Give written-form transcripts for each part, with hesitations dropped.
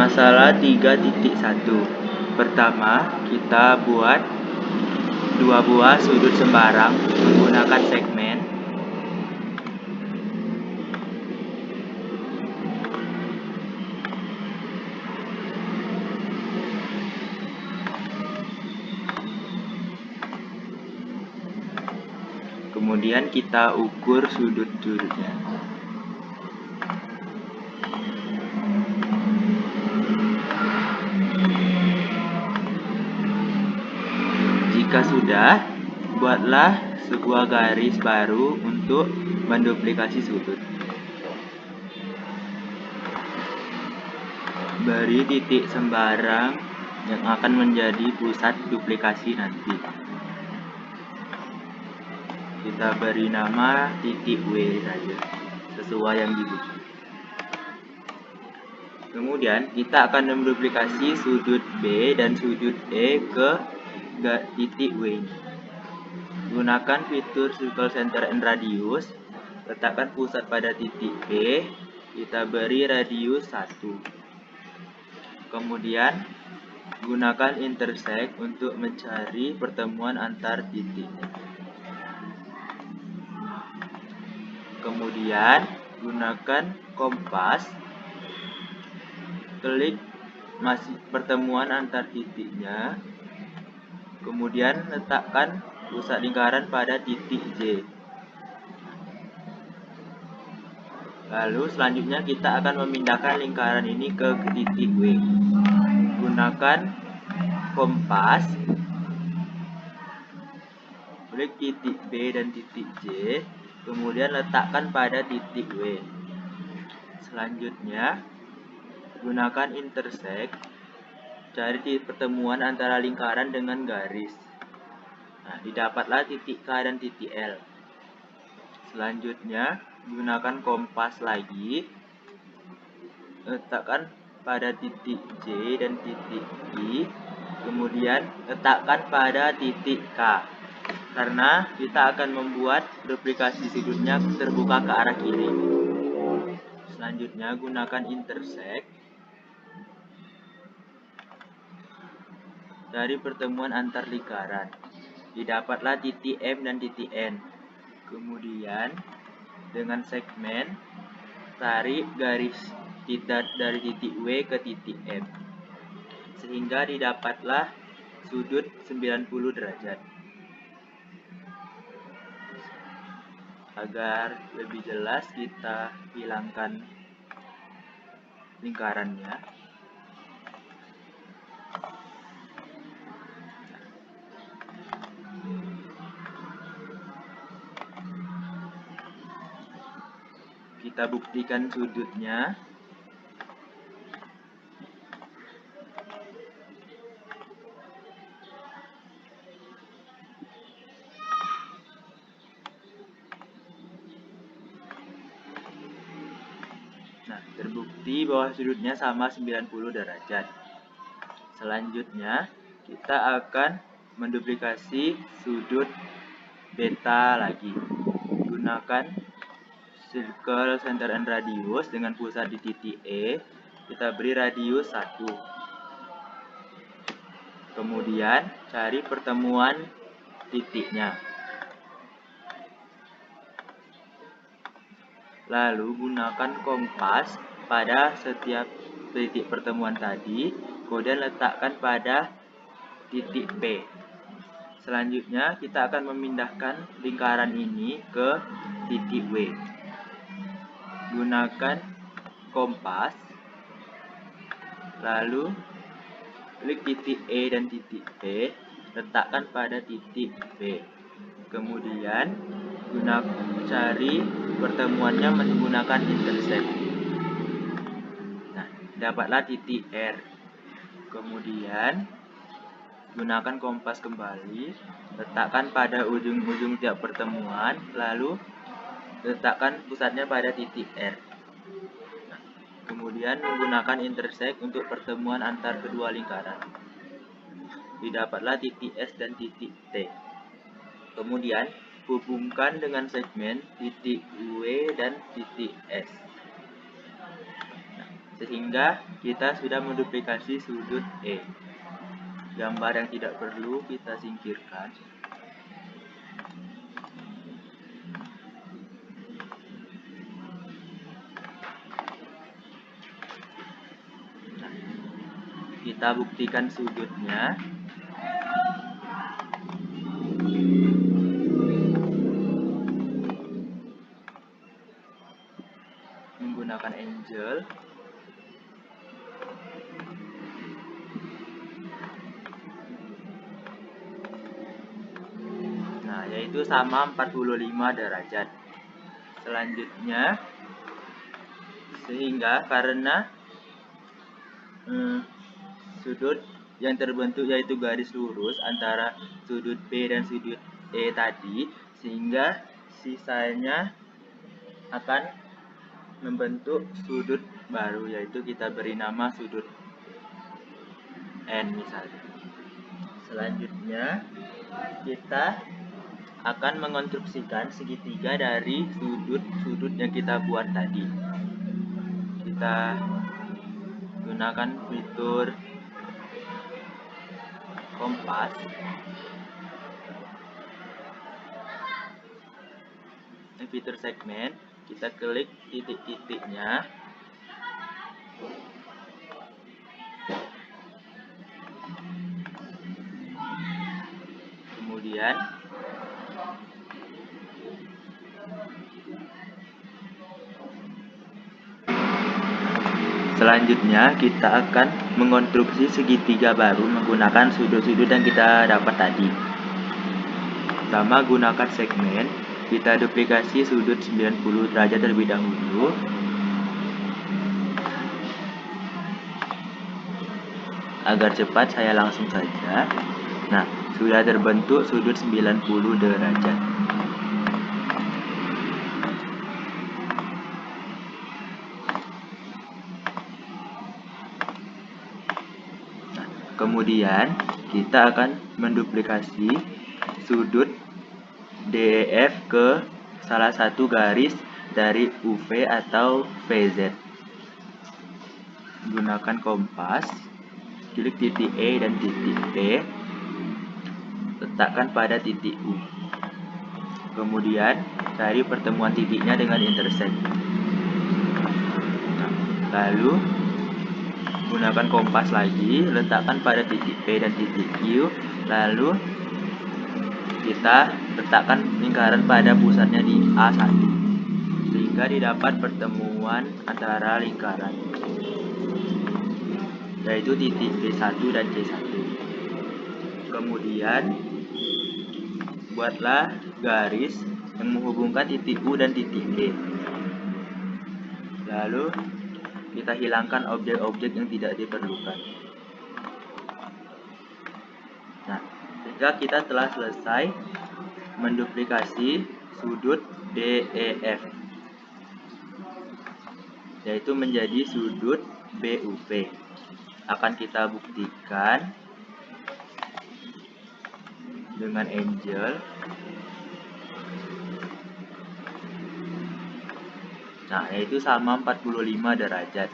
Masalah 3.1. Pertama, kita buat dua buah sudut sembarang menggunakan segmen. Kemudian kita ukur sudut-sudutnya. Jika sudah, buatlah sebuah garis baru untuk menduplikasi sudut. Beri titik sembarang yang akan menjadi pusat duplikasi nanti. Kita beri nama titik W saja, sesuai yang dibutuhkan. Kemudian kita akan menduplikasi sudut B dan sudut E ke titik W ini. Gunakan fitur Circle Center and Radius. Letakkan pusat pada titik B. Kita beri radius 1. Kemudian gunakan intersect untuk mencari pertemuan antar titik. Kemudian gunakan kompas. Klik pertemuan antar titiknya. Kemudian letakkan pusat lingkaran pada titik J. Lalu selanjutnya kita akan memindahkan lingkaran ini ke titik W. Gunakan kompas. Klik titik B dan titik J. Kemudian letakkan pada titik W. Selanjutnya gunakan intersect. Cari pertemuan antara lingkaran dengan garis. Nah, didapatlah titik K dan titik L. Selanjutnya, gunakan kompas lagi. Letakkan pada titik J dan titik I. Kemudian, letakkan pada titik K. Karena kita akan membuat duplikasi sudutnya terbuka ke arah kiri. Selanjutnya, gunakan intersect. Dari pertemuan antar lingkaran. Didapatlah titik M dan titik N. Kemudian dengan segmen tarik garis kita dari titik W ke titik M. Sehingga didapatlah sudut 90 derajat. Agar lebih jelas kita hilangkan lingkarannya. Kita buktikan sudutnya. Nah, terbukti bahwa sudutnya sama 90 derajat. Selanjutnya, kita akan menduplikasi sudut beta lagi. Gunakan Circle Center and Radius dengan pusat di titik E. Kita beri radius 1. Kemudian cari pertemuan titiknya. Lalu gunakan kompas pada setiap titik pertemuan tadi. Kemudian letakkan pada titik P. Selanjutnya kita akan memindahkan lingkaran ini ke titik W. Gunakan kompas. Lalu klik titik E dan titik P. Letakkan pada titik B. Kemudian cari pertemuannya menggunakan intersect. Nah, dapatlah titik R. Kemudian gunakan kompas kembali, letakkan pada ujung-ujung tiap pertemuan, lalu letakkan pusatnya pada titik R. Nah, kemudian menggunakan intersect untuk pertemuan antar kedua lingkaran. Didapatlah titik S dan titik T. Kemudian hubungkan dengan segmen titik W dan titik S. Nah, sehingga kita sudah menduplikasi sudut E. Gambar yang tidak perlu kita singkirkan. Kita buktikan sudutnya. Menggunakan angle. Nah, yaitu sama 45 derajat. Selanjutnya, sehingga karena sudut yang terbentuk yaitu garis lurus antara sudut B dan sudut E tadi, sehingga sisanya akan membentuk sudut baru, yaitu kita beri nama sudut N misalnya. Selanjutnya kita akan mengonstruksikan segitiga dari sudut-sudut yang kita buat tadi. Kita gunakan fitur kompas. Ini fitur segmen, kita klik titik-titiknya. Kemudian selanjutnya kita akan mengonstruksi segitiga baru menggunakan sudut-sudut yang kita dapat tadi. Pertama, gunakan segmen, kita duplikasi sudut 90 derajat terlebih dahulu. Agar cepat saya langsung saja. Nah, sudah terbentuk sudut 90 derajat. Kemudian kita akan menduplikasi sudut DEF ke salah satu garis dari UV atau VZ. Gunakan kompas, klik titik E dan titik P, letakkan pada titik U. Kemudian cari pertemuan titiknya dengan intersect. Lalu gunakan kompas lagi, letakkan pada titik P dan titik Q, lalu kita letakkan lingkaran pada pusatnya di A1, sehingga didapat pertemuan antara lingkaran, yaitu titik D1 dan C1. Kemudian buatlah garis yang menghubungkan titik U dan titik D. Lalu kita hilangkan objek-objek yang tidak diperlukan. Nah, jika kita telah selesai menduplikasi sudut DEF, yaitu menjadi sudut BUP. Akan kita buktikan dengan angle. Nah, yaitu sama 45 derajat.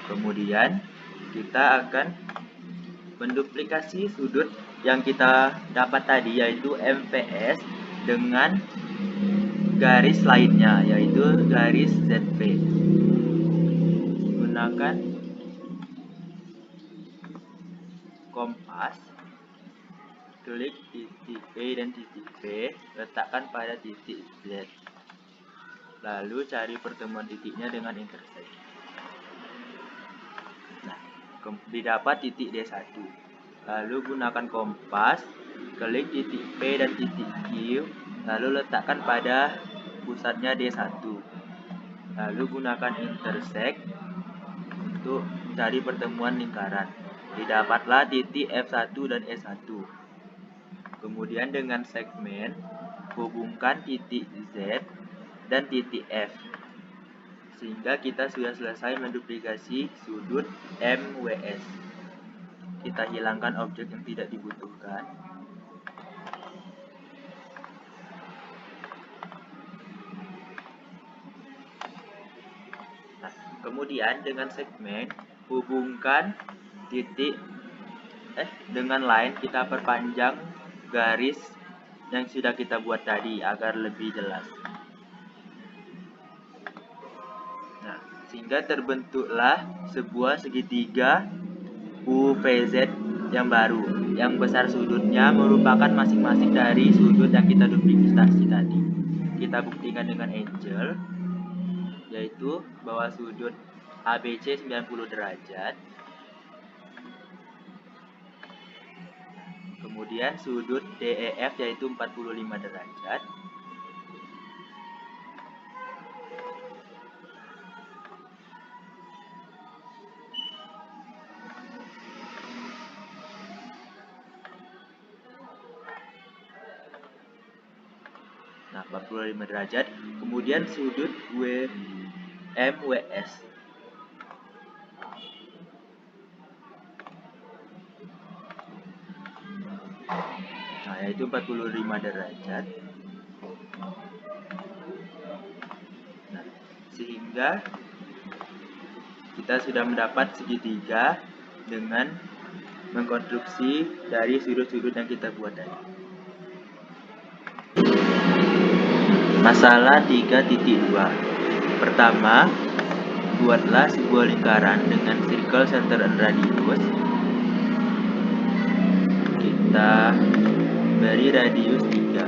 Kemudian kita akan menduplikasi sudut yang kita dapat tadi, yaitu MVS, dengan garis lainnya, yaitu garis ZP. Gunakan kompas, klik titik E dan titik P, letakkan pada titik Z. Lalu cari pertemuan titiknya dengan intersect. Nah, didapat titik D1. Lalu gunakan kompas, klik titik P dan titik Q, lalu letakkan pada pusatnya D1. Lalu gunakan intersect untuk cari pertemuan lingkaran. Didapatlah titik F1 dan E1. Kemudian dengan segmen, hubungkan titik Z dan titik F, sehingga kita sudah selesai menduplikasi sudut MWS. Kita hilangkan objek yang tidak dibutuhkan. Nah, Kemudian dengan segmen hubungkan titik dengan line, kita perpanjang garis yang sudah kita buat tadi agar lebih jelas. Nah, sehingga terbentuklah sebuah segitiga UVZ yang baru, yang besar sudutnya merupakan masing-masing dari sudut yang kita duplikasi tadi. Kita buktikan dengan angle, yaitu bahwa sudut ABC 90 derajat, kemudian sudut DEF yaitu 45 derajat, nah 45 derajat, kemudian sudut WMWS, nah yaitu 45 derajat. Nah, sehingga kita sudah mendapat segitiga dengan mengkonstruksi dari sudut-sudut yang kita buat tadi. Masalah 3.2. Pertama, buatlah sebuah lingkaran dengan circle, center, and radius. Kita beri radius 3.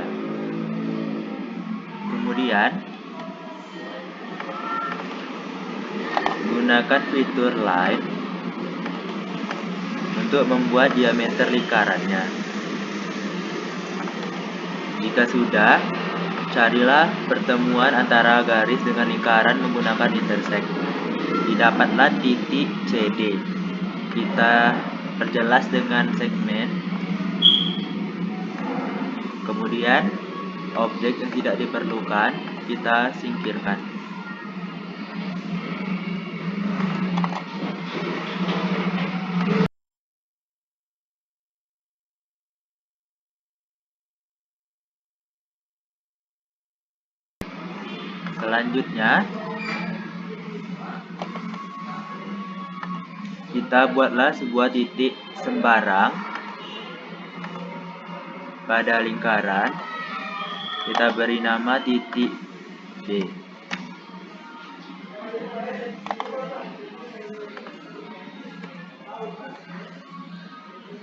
Kemudian gunakan fitur line untuk membuat diameter lingkarannya. Jika sudah, carilah pertemuan antara garis dengan lingkaran menggunakan intersect. Didapatlah titik CD. Kita perjelas dengan segmen. Kemudian objek yang tidak diperlukan kita singkirkan. Selanjutnya kita buatlah sebuah titik sembarang pada lingkaran. Kita beri nama titik B.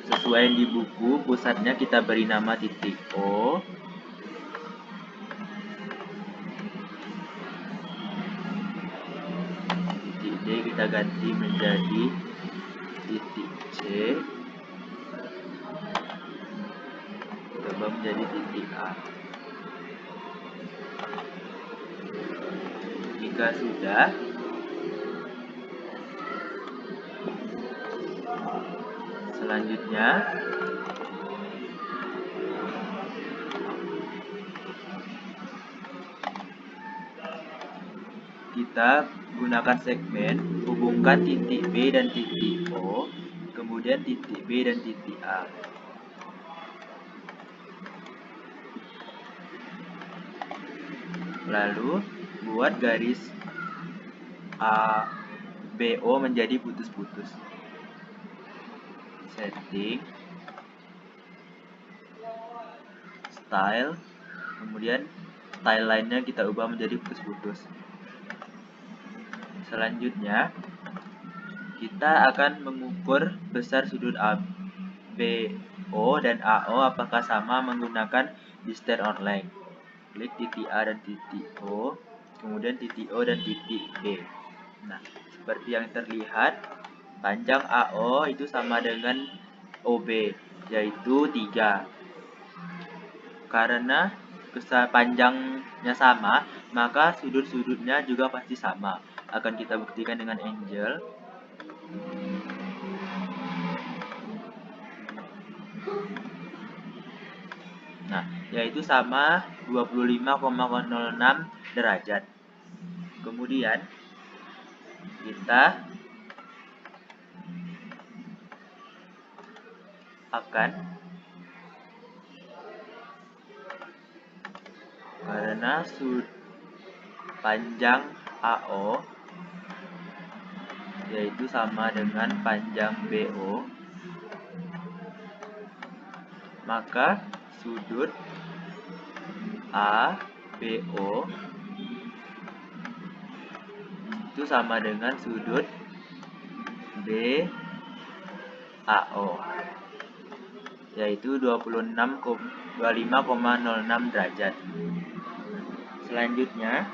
Sesuai di buku, pusatnya kita beri nama titik O. Titik D kita ganti menjadi titik C. Coba menjadi titik A. Jika sudah, selanjutnya kita gunakan segmen, hubungkan titik B dan titik O, kemudian titik B dan titik A. Lalu buat garis BO menjadi putus-putus. Setting, style, kemudian style lainnya kita ubah menjadi putus-putus. Selanjutnya kita akan mengukur besar sudut BO dan AO apakah sama menggunakan distance on length. Klik titik A dan titik O, kemudian titik O dan titik B. Nah, seperti yang terlihat, panjang AO itu sama dengan OB, yaitu 3. Karena panjangnya sama, maka sudut-sudutnya juga pasti sama. Akan kita buktikan dengan angle. Nah, yaitu sama 25,06 derajat. Kemudian kita akan, karena panjang AO yaitu sama dengan panjang BO, maka sudut ABO itu sama dengan sudut BAO, yaitu 25,06 derajat. Selanjutnya,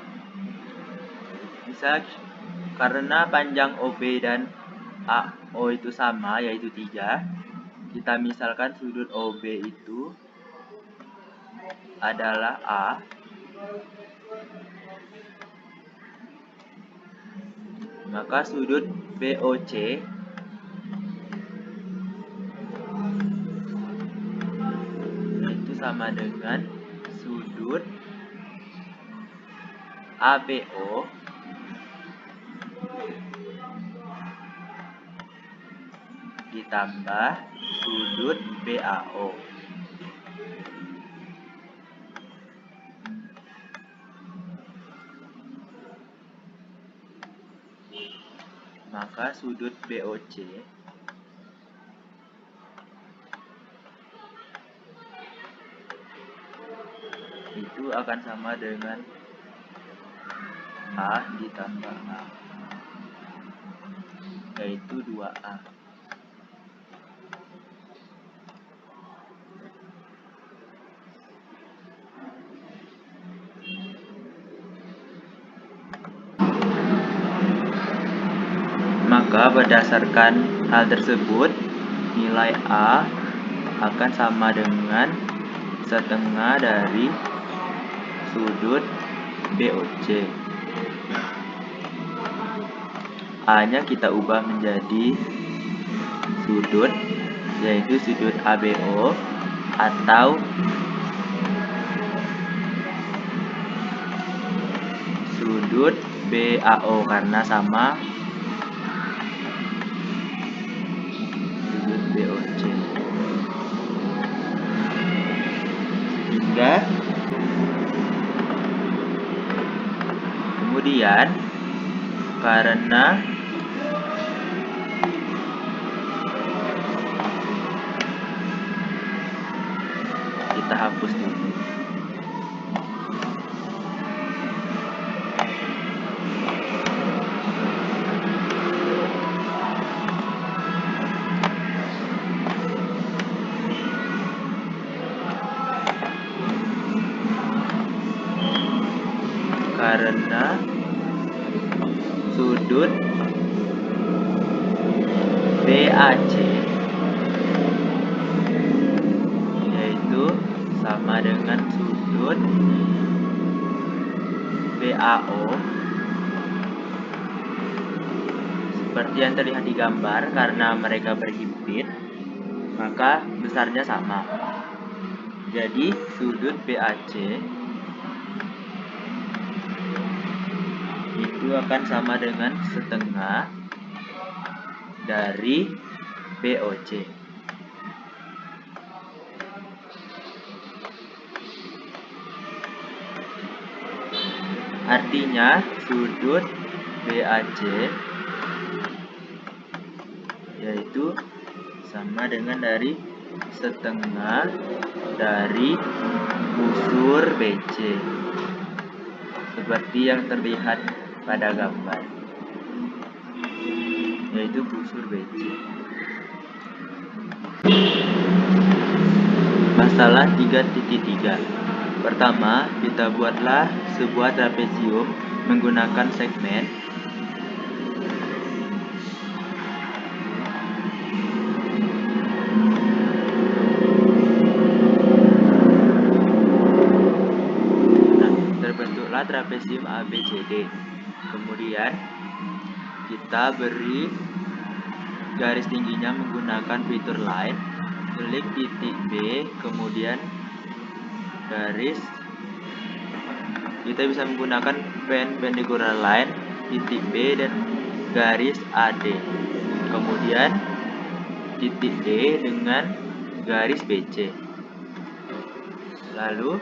karena panjang OB dan AO itu sama, yaitu 3, kita misalkan sudut OB itu adalah A, maka sudut BOC itu sama dengan sudut ABO ditambah sudut BAO. Maka sudut BOC itu akan sama dengan A ditambah A, yaitu 2A. Maka berdasarkan hal tersebut, nilai A akan sama dengan setengah dari sudut BOC. A-nya kita ubah menjadi sudut, yaitu sudut ABO atau sudut BAO karena sama sudut BOC. Sehingga kemudian karena kita hapus dulu. Karena sudut BAC yaitu sama dengan sudut BAO seperti yang terlihat di gambar. Karena mereka berhimpit, maka besarnya sama. Jadi sudut BAC itu akan sama dengan setengah dari BOC. Artinya sudut BAC yaitu sama dengan dari setengah dari busur BC, seperti yang terlihat pada gambar, yaitu busur BC. Masalah 3.3. Pertama, kita buatlah sebuah trapesium menggunakan segmen terbentuklah trapesium ABCD. Kemudian kita beri garis tingginya menggunakan fitur line, klik titik B, kemudian garis. Kita bisa menggunakan perpendicular line, titik B dan garis AD. Kemudian titik D dengan garis BC. Lalu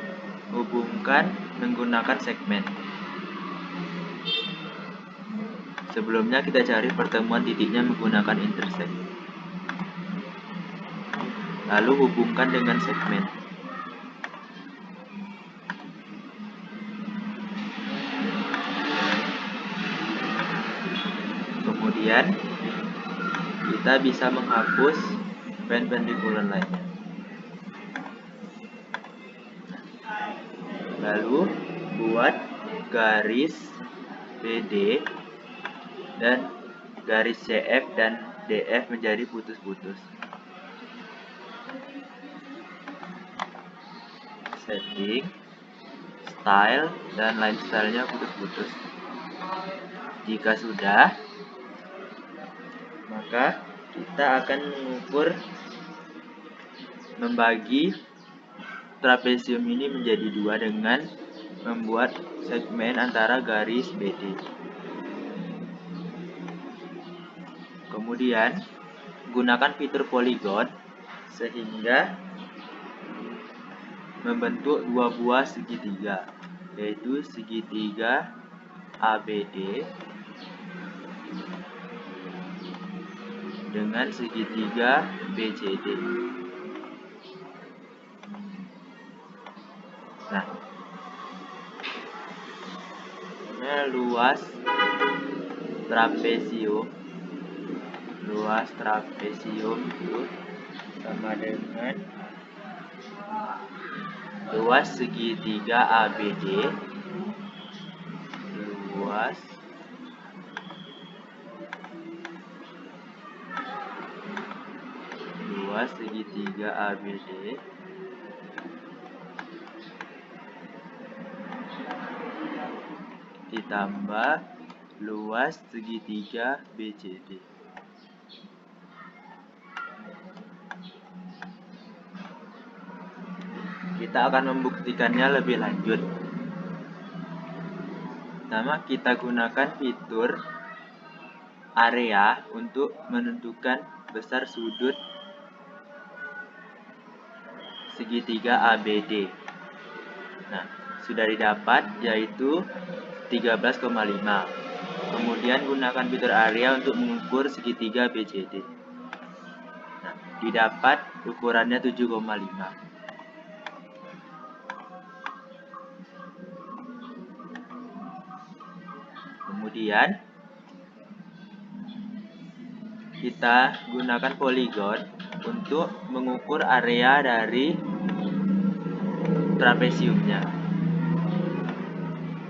hubungkan menggunakan segmen. Sebelumnya kita cari pertemuan titiknya menggunakan intersect. Lalu hubungkan dengan segmen. Kemudian kita bisa menghapus perpendicular line-nya. Lalu buat garis BD dan garis CF dan DF menjadi putus-putus. Setting, style, dan line style-nya putus-putus. Jika sudah, maka kita akan membagi trapesium ini menjadi dua dengan membuat segmen antara garis BD. Kemudian gunakan fitur poligon sehingga membentuk dua buah segitiga, yaitu segitiga ABD dengan segitiga BCD. Nah, ini luas trapesium itu sama dengan luas segitiga ABD luas segitiga ABD ditambah luas segitiga BCD. Kita akan membuktikannya lebih lanjut. Pertama, kita gunakan fitur area untuk menentukan besar sudut segitiga ABD. Nah, sudah didapat yaitu 13,5. Kemudian gunakan fitur area untuk mengukur segitiga BCD. Nah, didapat ukurannya 7,5. Kemudian kita gunakan poligon untuk mengukur area dari trapesiumnya.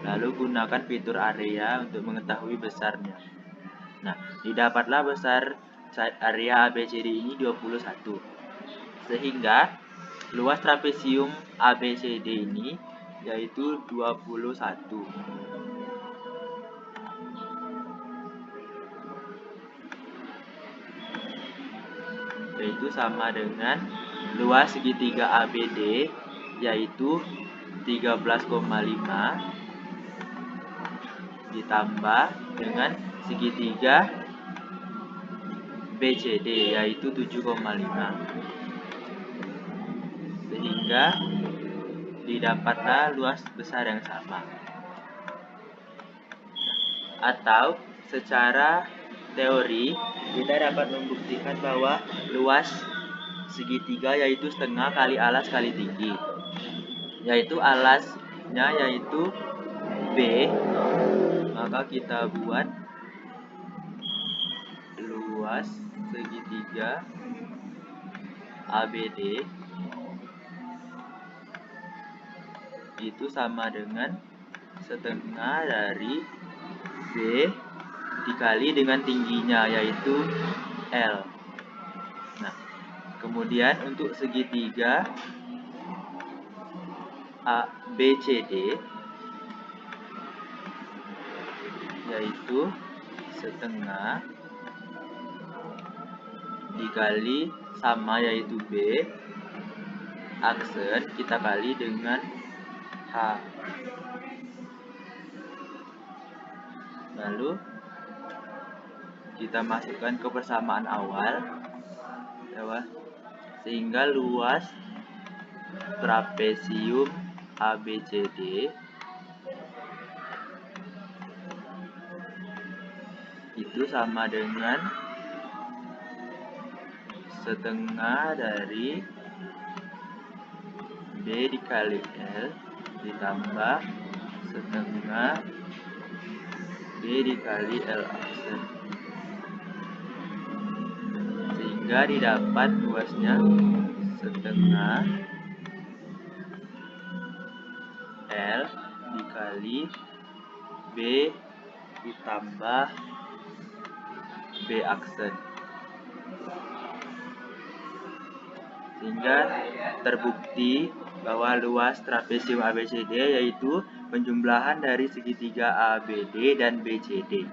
Lalu gunakan fitur area untuk mengetahui besarnya. Nah, didapatlah besar area ABCD ini 21. Sehingga luas trapesium ABCD ini yaitu 21. Yaitu sama dengan luas segitiga ABD yaitu 13,5 ditambah dengan segitiga BCD yaitu 7,5, sehingga didapatlah luas besar yang sama. Atau secara teori kita dapat membuktikan bahwa luas segitiga yaitu setengah kali alas kali tinggi, yaitu alasnya yaitu B, maka kita buat luas segitiga ABD itu sama dengan setengah dari B dikali dengan tingginya yaitu L. Nah, kemudian untuk segitiga ABCD yaitu setengah dikali sama yaitu B, aksen kita kali dengan H. Lalu kita masukkan ke persamaan awal sehingga luas trapesium ABCD itu sama dengan setengah dari B dikali L ditambah setengah B dikali L aksen, sehingga didapat luasnya setengah L dikali B ditambah B aksen, sehingga terbukti bahwa luas trapesium ABCD yaitu penjumlahan dari segitiga ABD dan BCD.